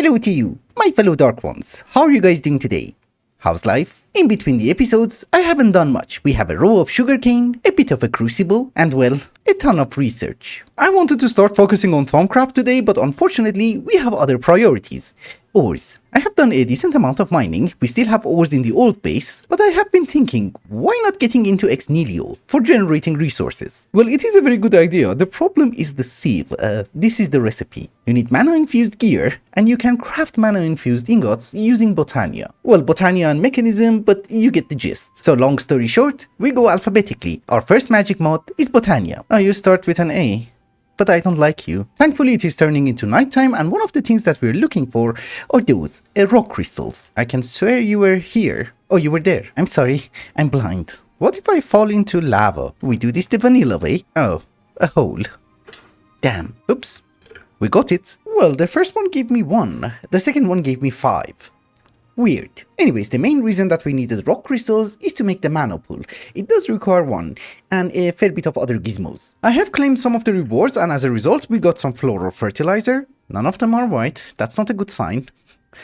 Hello to you, my fellow Dark Ones. How are you guys doing today? How's life? In between the episodes, I haven't done much. We have a row of sugarcane, a bit of a crucible, and well, a ton of research. I wanted to start focusing on Thaumcraft today, but unfortunately, we have other priorities. Ores. I have done a decent amount of mining, we still have ores in the old base, but I have been thinking, why not getting into ex nihilo for generating resources? Well, it is a very good idea. The problem is the sieve. This is the recipe. You need mana-infused gear, and you can craft mana-infused ingots using Botania. Well, Botania and mechanism, but you get the gist. So long story short, we go alphabetically. Our first magic mod is Botania. You start with an A. But I don't like you. Thankfully it is turning into nighttime, and one of the things that we're looking for are those rock crystals. I can swear you were here. Oh, you were there. I'm sorry, I'm blind. What if I fall into lava? We do this the vanilla way. Oh, a hole. Damn. Oops. We got it. Well, the first one gave me 1. The second one gave me 5. Weird. Anyways, the main reason that we needed rock crystals is to make the mana pool. It does require 1, and a fair bit of other gizmos. I have claimed some of the rewards, and as a result, we got some floral fertilizer. None of them are white. That's not a good sign.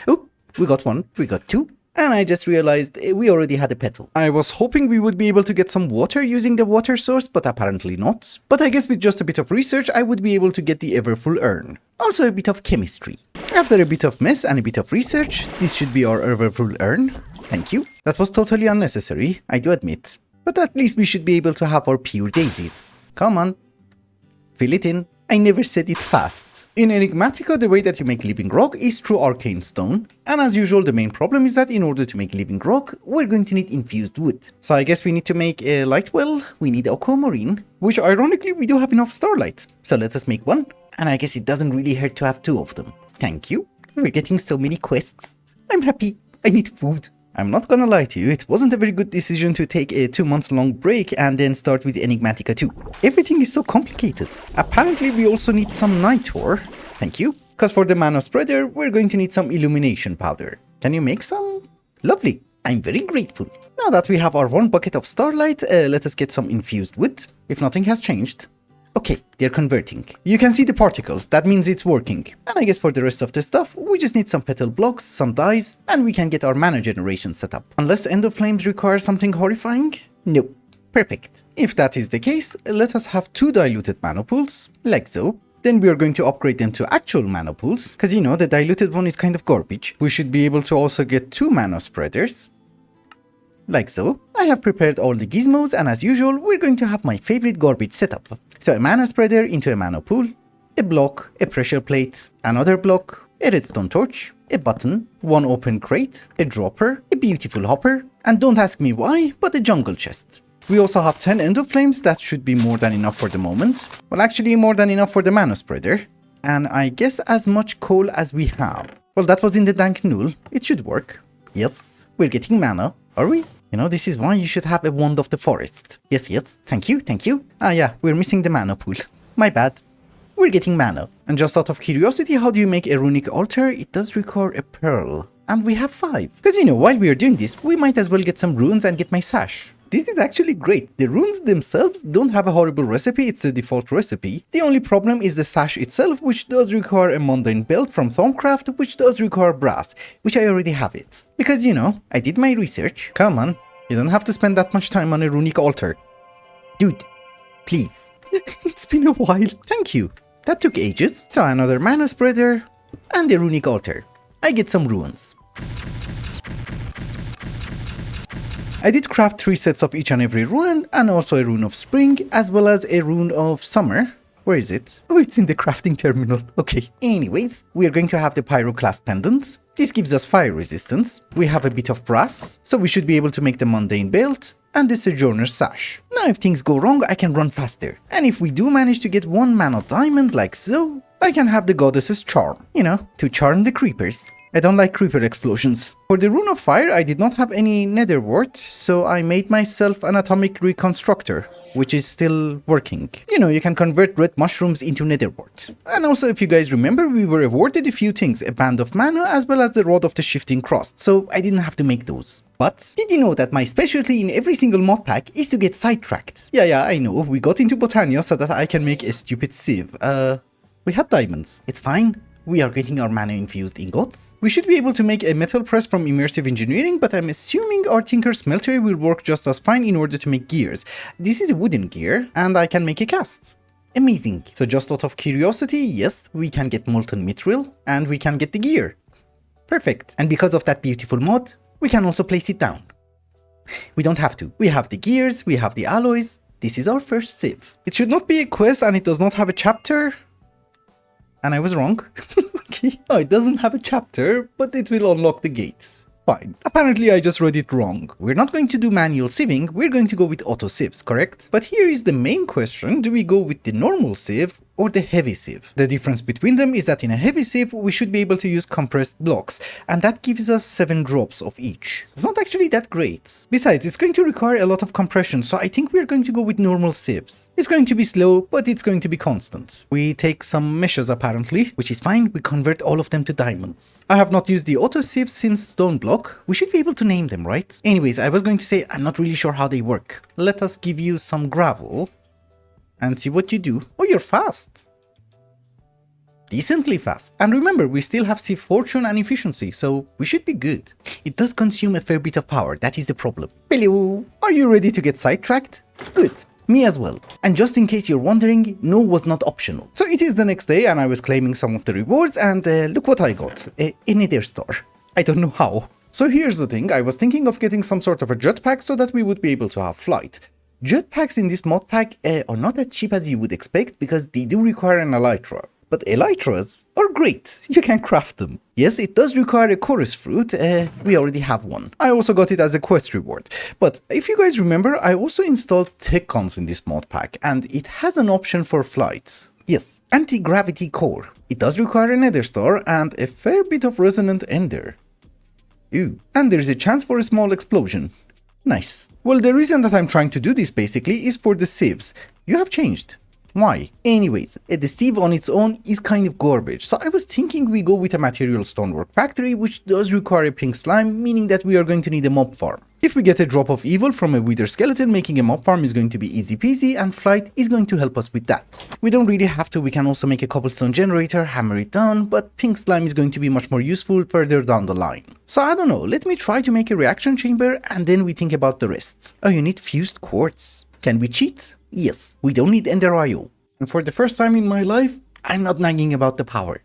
Oh, we got 1, we got 2. And I just realized we already had a petal. I was hoping we would be able to get some water using the water source, but apparently not. But I guess with just a bit of research, I would be able to get the ever-full urn. Also a bit of chemistry. After a bit of mess and a bit of research, this should be our ever-full urn. Thank you. That was totally unnecessary, I do admit. But at least we should be able to have our pure daisies. Come on. Fill it in. I never said it's fast. In Enigmatica, the way that you make living rock is through arcane stone. And as usual, the main problem is that in order to make living rock, we're going to need infused wood. So I guess we need to make a light well, we need aquamarine, which ironically we do have enough starlight. So let us make one. And I guess it doesn't really hurt to have 2 of them. Thank you. We're getting so many quests. I'm happy. I need food. I'm not gonna lie to you, it wasn't a very good decision to take a 2-month-long break and then start with Enigmatica 2. Everything is so complicated. Apparently we also need some night ore. Thank you. Cause for the mana spreader, we're going to need some illumination powder. Can you make some? Lovely. I'm very grateful. Now that we have our 1 bucket of starlight, let us get some infused wood, if nothing has changed. Okay, they're converting. You can see the particles, that means it's working. And I guess for the rest of the stuff, we just need some petal blocks, some dyes, and we can get our mana generation set up. Unless End of Flames require something horrifying? No. Perfect. If that is the case, let us have 2 diluted mana pools, like so. Then we are going to upgrade them to actual mana pools, because you know, the diluted one is kind of garbage. We should be able to also get 2 mana spreaders. Like so. I have prepared all the gizmos, and as usual, we're going to have my favorite garbage setup. So a mana spreader into a mana pool, a block, a pressure plate, another block, a redstone torch, a button, 1 open crate, a dropper, a beautiful hopper, and don't ask me why, but a jungle chest. We also have 10 end of flames, that should be more than enough for the moment. Well, actually more than enough for the mana spreader. And I guess as much coal as we have. Well, that was in the dank null, it should work. Yes, we're getting mana, are we? You know, this is why you should have a wand of the forest. Yes, yes, thank you, thank you. Ah yeah, we're missing the mana pool. My bad. We're getting mana. And just out of curiosity, how do you make a runic altar? It does require a pearl. And we have 5. Because you know, while we are doing this, we might as well get some runes and get my sash. This is actually great. The runes themselves don't have a horrible recipe, it's the default recipe. The only problem is the sash itself, which does require a mundane belt from Thaumcraft, which does require brass, which I already have it. Because you know, I did my research. Come on, you don't have to spend that much time on a runic altar. Dude, please. It's been a while. Thank you. That took ages. So another mana spreader and a runic altar. I get some runes. I did craft 3 sets of each and every rune, and also a rune of spring, as well as a rune of summer. Where is it? Oh, it's in the crafting terminal. Okay. Anyways, we are going to have the pyroclast pendant. This gives us fire resistance. We have a bit of brass, so we should be able to make the mundane belt, and the sojourner sash. Now if things go wrong, I can run faster. And if we do manage to get 1 mana diamond like so, I can have the goddess's charm. You know, to charm the creepers. I don't like creeper explosions. For the rune of fire, I did not have any nether wart, so I made myself an atomic reconstructor, which is still working. You know, you can convert red mushrooms into nether wart. And also, if you guys remember, we were awarded a few things, a band of mana as well as the rod of the shifting crust, so I didn't have to make those. But did you know that my specialty in every single mod pack is to get sidetracked? Yeah, I know, we got into Botania so that I can make a stupid sieve. We had diamonds. It's fine. we are getting our mana-infused ingots. We should be able to make a metal press from immersive engineering, but I'm assuming our tinker smeltery will work just as fine in order to make gears. This is a wooden gear, and I can make a cast. Amazing. So just out of curiosity, yes, we can get molten mithril, and we can get the gear. Perfect. And because of that beautiful mod, we can also place it down. We don't have to. We have the gears, we have the alloys. This is our first sieve. It should not be a quest, and it does not have a chapter. And I was wrong. Okay. Oh, it doesn't have a chapter, but it will unlock the gates. Fine. Apparently I just read it wrong. We're not going to do manual sieving, we're going to go with auto sieves, correct? But here is the main question, do we go with the normal sieve or the heavy sieve? The difference between them is that in a heavy sieve we should be able to use compressed blocks, and that gives us 7 drops of each. It's not actually that great. Besides, it's going to require a lot of compression, so I think we're going to go with normal sieves. It's going to be slow, but it's going to be constant. We take some meshes apparently, which is fine, we convert all of them to diamonds. I have not used the auto sieve since stone block. We should be able to name them, right? Anyways, I was going to say I'm not really sure how they work. Let us give you some gravel and see what you do. Oh, you're fast. Decently fast. And remember, we still have sieve fortune and efficiency, so we should be good. It does consume a fair bit of power, that is the problem. Hello, are you ready to get sidetracked? Good. Me as well. And just in case you're wondering, no was not optional. So it is the next day and I was claiming some of the rewards, and look what I got. A nether star. I don't know how. So here's the thing, I was thinking of getting some sort of a jetpack so that we would be able to have flight. Jetpacks in this mod pack are not as cheap as you would expect because they do require an elytra. But elytras are great, you can craft them. Yes, it does require a chorus fruit, we already have one. I also got it as a quest reward. But if you guys remember, I also installed tech cons in this mod pack and it has an option for flight. Yes, anti-gravity core. It does require a nether star and a fair bit of resonant ender. Ooh, and there's a chance for a small explosion. Nice. Well, the reason that I'm trying to do this basically is for the sieves. You have changed. Why? Anyways, the sieve on its own is kind of garbage, so I was thinking we go with a material stonework factory, which does require a pink slime, meaning that we are going to need a mob farm. If we get a drop of evil from a wither skeleton, making a mob farm is going to be easy peasy, and flight is going to help us with that. We don't really have to, we can also make a cobblestone generator, hammer it down, but pink slime is going to be much more useful further down the line. So I don't know, let me try to make a reaction chamber and then we think about the rest. Oh, you need fused quartz. Can we cheat? Yes, we don't need Ender IO. And for the first time in my life, I'm not nagging about the power.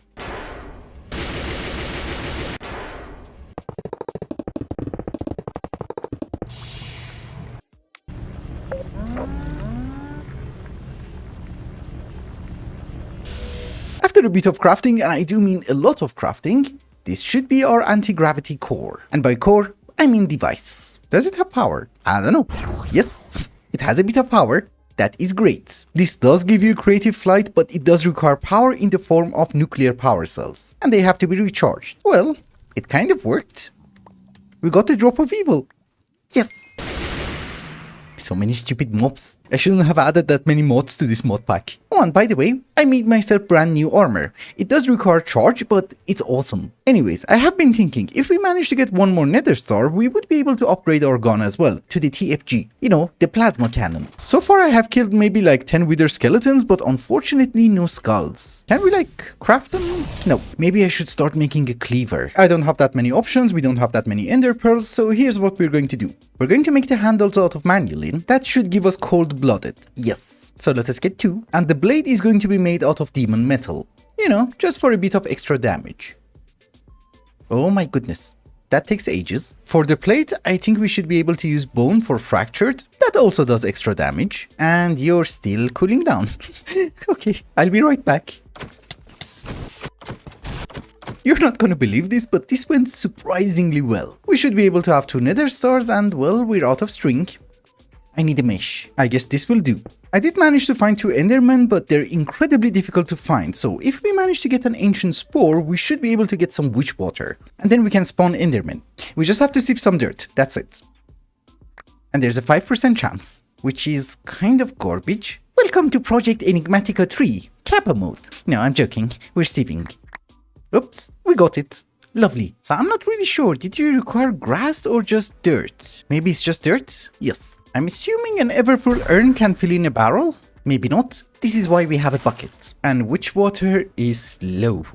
After a bit of crafting, and I do mean a lot of crafting, this should be our anti-gravity core. And by core, I mean device. Does it have power? I don't know. Yes, it has a bit of power. That is great. This does give you creative flight, but it does require power in the form of nuclear power cells. And they have to be recharged. Well, it kind of worked. We got a drop of evil. Yes! So many stupid mobs. I shouldn't have added that many mods to this mod pack. Oh, and by the way, I made myself brand new armor. It does require charge, but it's awesome. Anyways, I have been thinking, if we manage to get one more nether star, we would be able to upgrade our gun as well, to the TFG. You know, the plasma cannon. So far I have killed maybe like 10 wither skeletons, but unfortunately no skulls. Can we like craft them? No. Maybe I should start making a cleaver. I don't have that many options, we don't have that many ender pearls, so here's what we're going to do. We're going to make the handles out of manulin. That should give us cold-blooded. Yes. So let us get 2. And the blade is going to be made out of demon metal. You know, just for a bit of extra damage. Oh my goodness. That takes ages. For the plate, I think we should be able to use bone for fractured. That also does extra damage. And you're still cooling down. Okay, I'll be right back. You're not gonna believe this, but this went surprisingly well. We should be able to have 2 nether stars and, well, we're out of string. I need a mesh. I guess this will do. I did manage to find 2 endermen, but they're incredibly difficult to find, so if we manage to get an ancient spore, we should be able to get some witch water. And then we can spawn endermen. We just have to sieve some dirt, that's it. And there's a 5% chance, which is kind of garbage. Welcome to Project Enigmatica 3, Kappa mode. No, I'm joking, we're sieving. Oops, we got it. Lovely. So I'm not really sure, did you require grass or just dirt? Maybe it's just dirt? Yes. I'm assuming an ever full urn can fill in a barrel? Maybe not. This is why we have a bucket. And witch water is low.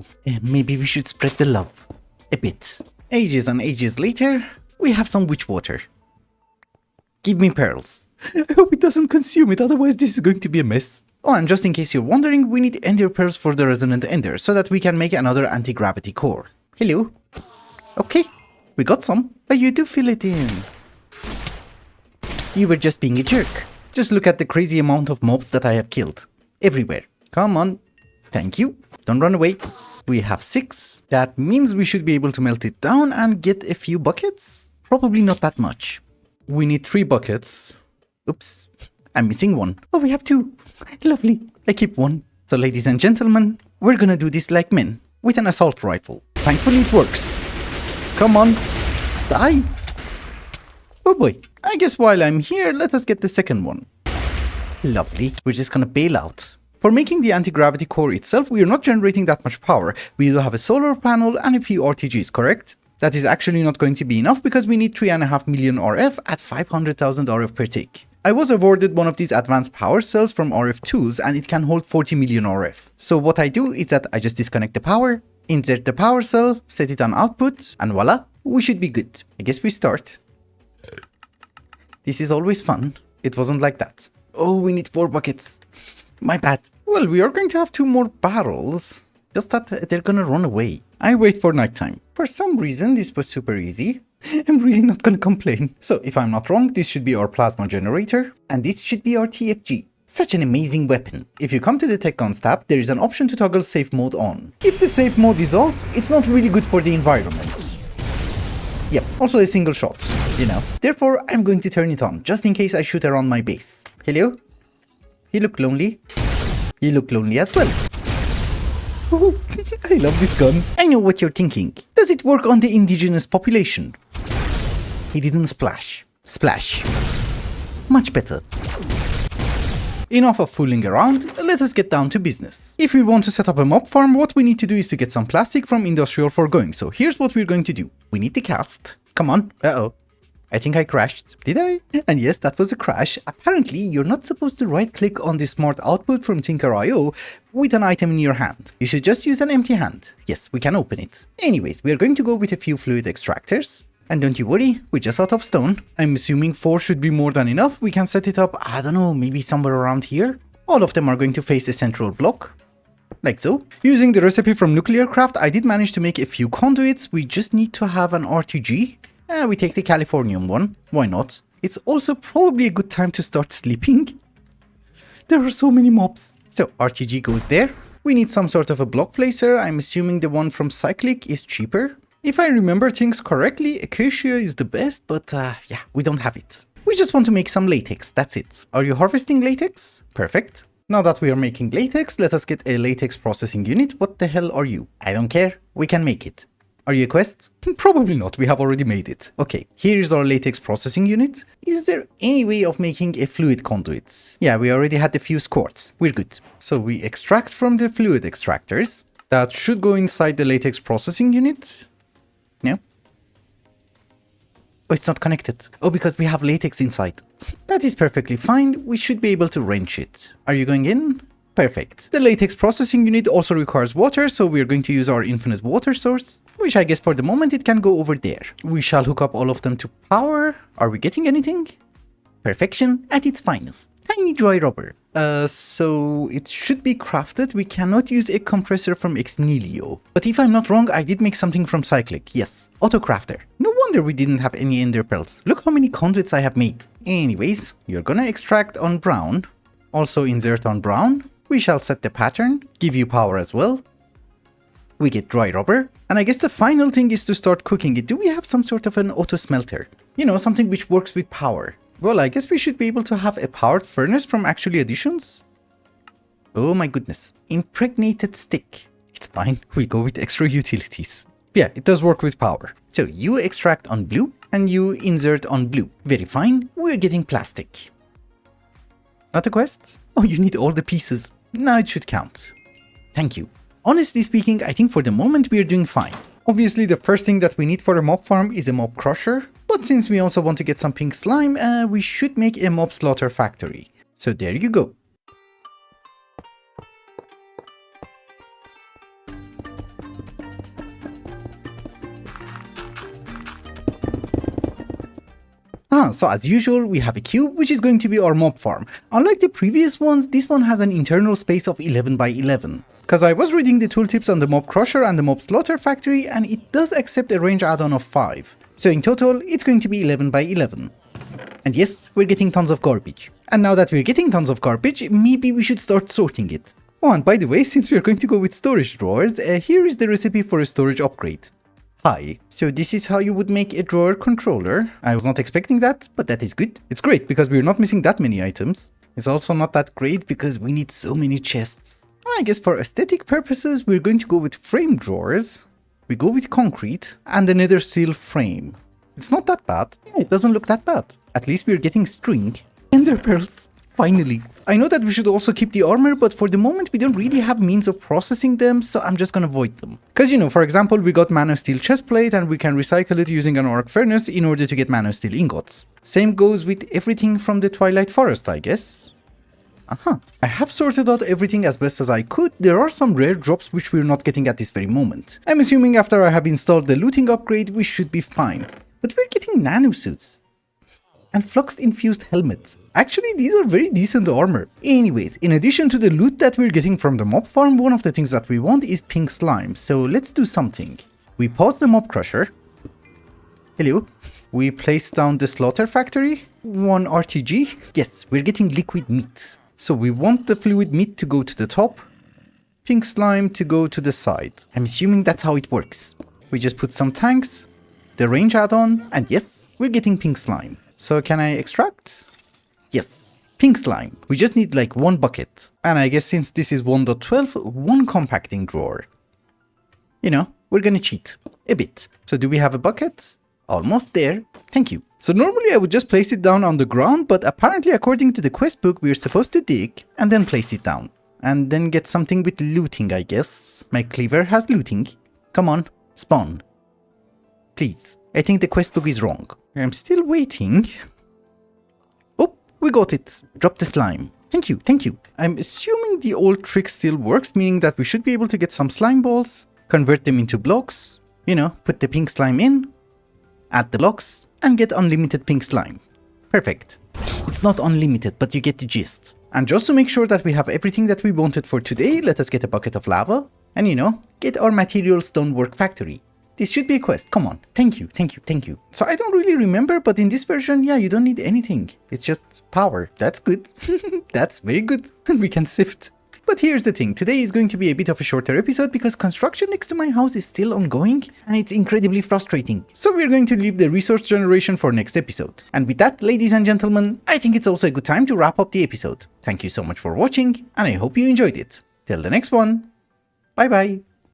Maybe we should spread the love a bit. Ages and ages later, we have some witch water. Give me pearls. I hope it doesn't consume it, otherwise this is going to be a mess. Oh, and just in case you're wondering, we need ender pearls for the resonant ender, so that we can make another anti-gravity core. Hello. Okay, we got some, but you do fill it in. You were just being a jerk. Just look at the crazy amount of mobs that I have killed. Everywhere. Come on. Thank you. Don't run away. We have 6. That means we should be able to melt it down and get a few buckets. Probably not that much. We need 3 buckets. Oops. I'm missing 1. Oh, we have 2. Lovely. I keep 1. So ladies and gentlemen, we're gonna do this like men. With an assault rifle. Thankfully it works. Come on. Die. Oh boy. I guess while I'm here, let us get the second one. Lovely. We're just gonna bail out. For making the anti-gravity core itself, we are not generating that much power. We do have a solar panel and a few RTGs, correct? That is actually not going to be enough because we need 3.5 million RF at 500,000 RF per tick. I was awarded one of these advanced power cells from RF Tools and it can hold 40 million RF. So what I do is that I just disconnect the power, insert the power cell, set it on output, and voila, we should be good. I guess we start. This is always fun. It wasn't like that. Oh, we need 4 buckets. My bad. Well, we are going to have 2 more barrels. Just that they're gonna run away. I wait for nighttime. For some reason, this was super easy. I'm really not gonna complain. So, if I'm not wrong, this should be our plasma generator. And this should be our TFG. Such an amazing weapon. If you come to the Tech Guns tab, there is an option to toggle safe mode on. If the safe mode is off, it's not really good for the environment. Yep, also a single shot, you know. Therefore, I'm going to turn it on, just in case I shoot around my base. Hello? You look lonely. You look lonely as well. Ooh, I love this gun. I know what you're thinking. Does it work on the indigenous population? He didn't splash. Splash. Much better. Enough of fooling around, let us get down to business. If we want to set up a mob farm, what we need to do is to get some plastic from industrial foregoing. So here's what we're going to do. We need the cast. Come on. Uh-oh. I think I crashed. Did I? And yes, that was a crash. Apparently, you're not supposed to right-click on the smart output from Tinker.io with an item in your hand. You should just use an empty hand. Yes, we can open it. Anyways, we are going to go with a few fluid extractors. And don't you worry, we're just out of stone. I'm assuming 4 should be more than enough. We can set it up, I don't know, maybe somewhere around here. All of them are going to face a central block. Like so. Using the recipe from Nuclear Craft, I did manage to make a few conduits. We just need to have an RTG. We take the Californium one. Why not? It's also probably a good time to start sleeping. There are so many mobs. So RTG goes there. We need some sort of a block placer. I'm assuming the one from Cyclic is cheaper. If I remember things correctly, Acacia is the best, but yeah, we don't have it. We just want to make some latex, that's it. Are you harvesting latex? Perfect. Now that we are making latex, let us get a latex processing unit. What the hell are you? I don't care, we can make it. Are you a quest? Probably not, we have already made it. Okay, here is our latex processing unit. Is there any way of making a fluid conduit? Yeah, we already had a few squirts. We're good. So we extract from the fluid extractors. That should go inside the latex processing unit. Yeah. Oh, it's not connected. Oh, because we have latex inside. That is perfectly fine. We should be able to wrench it. Are you going in? Perfect. The latex processing unit also requires water, so we're going to use our infinite water source, which I guess for the moment it can go over there. We shall hook up all of them to power. Are we getting anything? Perfection at its finest. Tiny dry rubber. So it should be crafted. We cannot use a compressor from Ex Nihilo. But if I'm not wrong, I did make something from Cyclic. Yes, auto crafter. No wonder we didn't have any ender pearls. Look how many conduits I have made. Anyways, you're gonna extract on brown. Also insert on brown. We shall set the pattern. Give you power as well. We get dry rubber. And I guess the final thing is to start cooking it. Do we have some sort of an auto smelter? You know, something which works with power. Well, I guess we should be able to have a powered furnace from Actually Additions. Oh my goodness. Impregnated stick. It's fine, we go with extra utilities. Yeah, it does work with power. So you extract on blue and you insert on blue. Very fine, we're getting plastic. Not a quest? Oh, you need all the pieces. Now it should count. Thank you. Honestly speaking, I think for the moment we are doing fine. Obviously, the first thing that we need for a mob farm is a mob crusher, but since we also want to get some pink slime, we should make a mob slaughter factory. So there you go. So as usual, we have a cube, which is going to be our mob farm. Unlike the previous ones, this one has an internal space of 11 by 11. Because I was reading the tooltips on the mob crusher and the mob slaughter factory, and it does accept a range add-on of 5. So in total, it's going to be 11 by 11. And yes, we're getting tons of garbage. And now that we're getting tons of garbage, maybe we should start sorting it. Oh, and by the way, since we're going to go with storage drawers, here is the recipe for a storage upgrade. Hi. So this is how you would make a drawer controller. I was not expecting that, but that is good. It's great because we're not missing that many items. It's also not that great because we need so many chests. I guess for aesthetic purposes, we're going to go with frame drawers. We go with concrete and another steel frame. It's not that bad. Yeah, it doesn't look that bad. At least we're getting string. Ender pearls. Finally. I know that we should also keep the armor, but for the moment we don't really have means of processing them, so I'm just gonna avoid them. Cause you know, for example, we got mana steel chestplate and we can recycle it using an arc furnace in order to get mana steel ingots. Same goes with everything from the Twilight Forest, I guess. I have sorted out everything as best as I could. There are some rare drops which we're not getting at this very moment. I'm assuming after I have installed the looting upgrade, we should be fine. But we're getting nanosuits. And flux-infused helmets. Actually, these are very decent armor. Anyways, in addition to the loot that we're getting from the mob farm, one of the things that we want is pink slime. So let's do something. We pause the mob crusher. Hello. We place down the slaughter factory. 1 RTG. Yes, we're getting liquid meat. So we want the fluid meat to go to the top. Pink slime to go to the side. I'm assuming that's how it works. We just put some tanks, the range add-on, and yes, we're getting pink slime. So can I extract? Yes, pink slime. We just need like 1 bucket. And I guess since this is 1.12, 1 compacting drawer. You know, we're gonna cheat a bit. So do we have a bucket? Almost there. Thank you. So normally I would just place it down on the ground, but apparently according to the quest book, we're supposed to dig and then place it down. And then get something with looting, I guess. My cleaver has looting. Come on, spawn. Please. I think the quest book is wrong. I'm still waiting. Oh, we got it. Drop the slime. Thank you, thank you. I'm assuming the old trick still works, meaning that we should be able to get some slime balls, convert them into blocks, you know, put the pink slime in, add the blocks, and get unlimited pink slime. Perfect. It's not unlimited, but you get the gist. And just to make sure that we have everything that we wanted for today, let us get a bucket of lava, and you know, get our material stonework factory. This should be a quest, come on. Thank you, thank you, thank you. So I don't really remember, but in this version, yeah, you don't need anything. It's just power. That's good. That's very good. And we can sift. But here's the thing, today is going to be a bit of a shorter episode because construction next to my house is still ongoing and it's incredibly frustrating. So we're going to leave the resource generation for next episode. And with that, ladies and gentlemen, I think it's also a good time to wrap up the episode. Thank you so much for watching and I hope you enjoyed it. Till the next one, bye bye.